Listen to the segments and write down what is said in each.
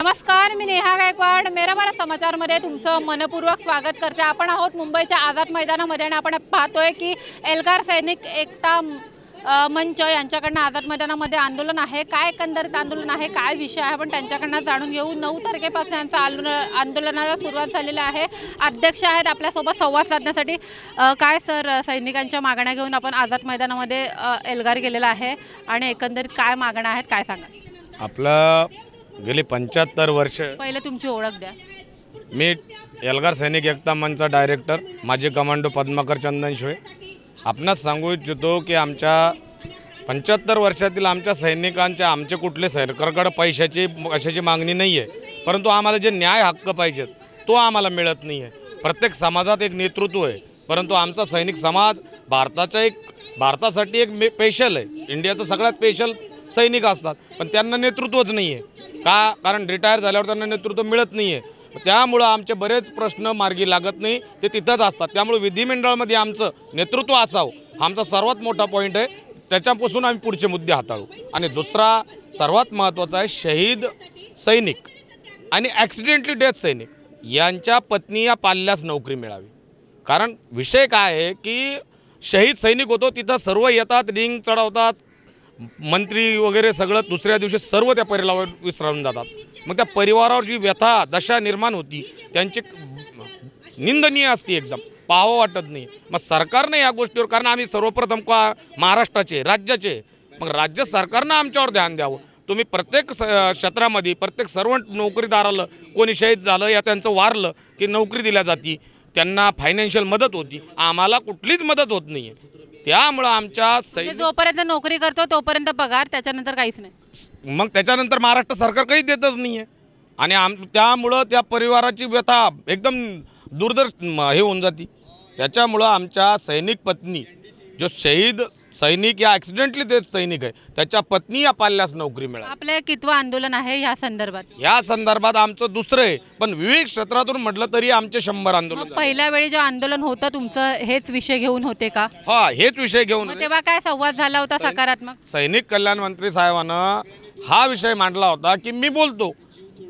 नमस्कार, मी नेहा गायकवाड. मेरा भारत समाचारमध्ये तुमचं मनपूर्वक स्वागत करते. आपण आहोत मुंबईच्या आझाद मैदानामध्ये आणि आपण पाहतोय की एल्गार सैनिक एकता मंच यांच्याकडनं आझाद मैदानामध्ये आंदोलन आहे. काय एकंदरीत आंदोलन आहे, काय विषय आहे, आपण त्यांच्याकडनं जाणून घेऊ. 9 तारखेपासून यांचं आंदोलनाला सुरुवात झालेली आहे. अध्यक्ष आहेत आपल्यासोबत संवाद साधण्यासाठी. काय सर, सैनिकांच्या मागण्या घेऊन आपण आझाद मैदानामध्ये एल्गार गेलेला आहे आणि एकंदरीत काय मागण्या आहेत, काय सांगा. आपलं गेली 75 वर्ष. पहिले तुमची ओळख द्या. मी एल्गार सैनिक एकता मंचचा डायरेक्टर माजी कमांडो पद्माकर चंदनशिवे. आपणास सांगू इच्छितो की आमच्या 75 वर्षातील आमच्या सैनिकांच्या आमचे कुठले सरकारकडे पैशाची मागणी नाही आहे, परंतु आम्हाला जे न्याय हक्क पाहिजेत तो आम्हाला मिळत नाही आहे. प्रत्येक समाजात एक नेतृत्व आहे, परंतु आमचा सैनिक समाज भारतासाठी एक स्पेशल आहे. इंडियाचं सगळ्यात स्पेशल सैनिक असतात, पण त्यांना नेतृत्वच नाही आहे. कारण रिटायर झाल्यावर त्यांना नेतृत्व मिळत नाही आहे. त्यामुळं आमचे बरेच प्रश्न मार्गी लागत नाही, ते तिथंच असतात. त्यामुळे विधिमंडळामध्ये आमचं नेतृत्व असावं हा आमचा सर्वात मोठा पॉईंट आहे. त्याच्यापासून आम्ही पुढचे मुद्दे हाताळू. आणि दुसरा सर्वात महत्त्वाचा आहे, शहीद सैनिक आणि ॲक्सिडेंटली डेथ सैनिक यांच्या पत्नी या पाल्यास नोकरी मिळावी. कारण विषय काय आहे की शहीद सैनिक होतो तिथं सर्व येतात, रिंग चढवतात, मंत्री वगैरे सगळं, दुसऱ्या दिवशी सर्व त्या परिवारावर विसरून जातात. मग त्या परिवारावर जी व्यथा दशा निर्माण होती त्यांची निंदनीय असते, एकदम पाहावं वाटत नाही. मग सरकारने या गोष्टीवर, कारण आम्ही सर्वप्रथम महाराष्ट्राचे राज्याचे, मग राज्य सरकारनं आमच्यावर ध्यान द्यावं. तुम्ही प्रत्येक क्षेत्रामध्ये प्रत्येक सर्व नोकरीदाराला कोणी शहीद झालं या त्यांचं वारलं की नोकरी दिल्या जाती, त्यांना फायनान्शियल मदत होती. आम्हाला कुठलीच मदत होत नाही आहे. त्यामुळं आमच्या जोपर्यंत नोकरी करतो तोपर्यंत पगार, त्याच्यानंतर काहीच नाही. मग त्याच्यानंतर महाराष्ट्र सरकार काही देतच नाही आहे. आणि त्यामुळं त्या परिवाराची व्यथा एकदम दुर्धर हे होऊन जाते. त्याच्यामुळं आमच्या सैनिक पत्नी, जो शहीद सैनिक या ॲक्सिडेंटली ते सैनिक आहे, त्याच्या पत्नी या पाल्यास नोकरी मिळाली. आपले कितवं आंदोलन आहे या संदर्भात? या संदर्भात आमचं दुसरं आहे, पण विविध क्षेत्रातून म्हटलं तरी आमचे 100 आंदोलन. पहिल्या वेळी जे आंदोलन होतं तुमचं हेच विषय घेऊन होते का? हा, हेच विषय घेऊन. तेव्हा काय संवाद झाला होता सकारात्मक? सैनिक कल्याण मंत्री साहेबांना हा विषय मांडला होता की मी बोलतो,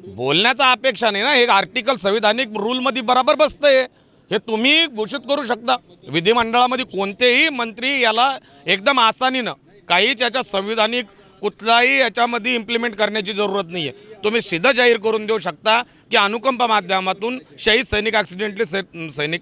बोलण्याचा अपेक्षा नाही ना. हे आर्टिकल संविधानिक रूलमध्ये बरोबर बसतंय. हे तुम्ही घोषित करू शकता. विधिमंडळामध्ये कोणतेही मंत्री याला एकदम आसानीनं काहीच याच्या संविधानिक कुठलाही याच्यामध्ये इम्प्लिमेंट करण्याची जरूरत नाही आहे. तुम्ही सीधा जाहीर करून देऊ शकता की अनुकंपा माध्यमातून शहीद सैनिक ॲक्सिडेंटली सैनिक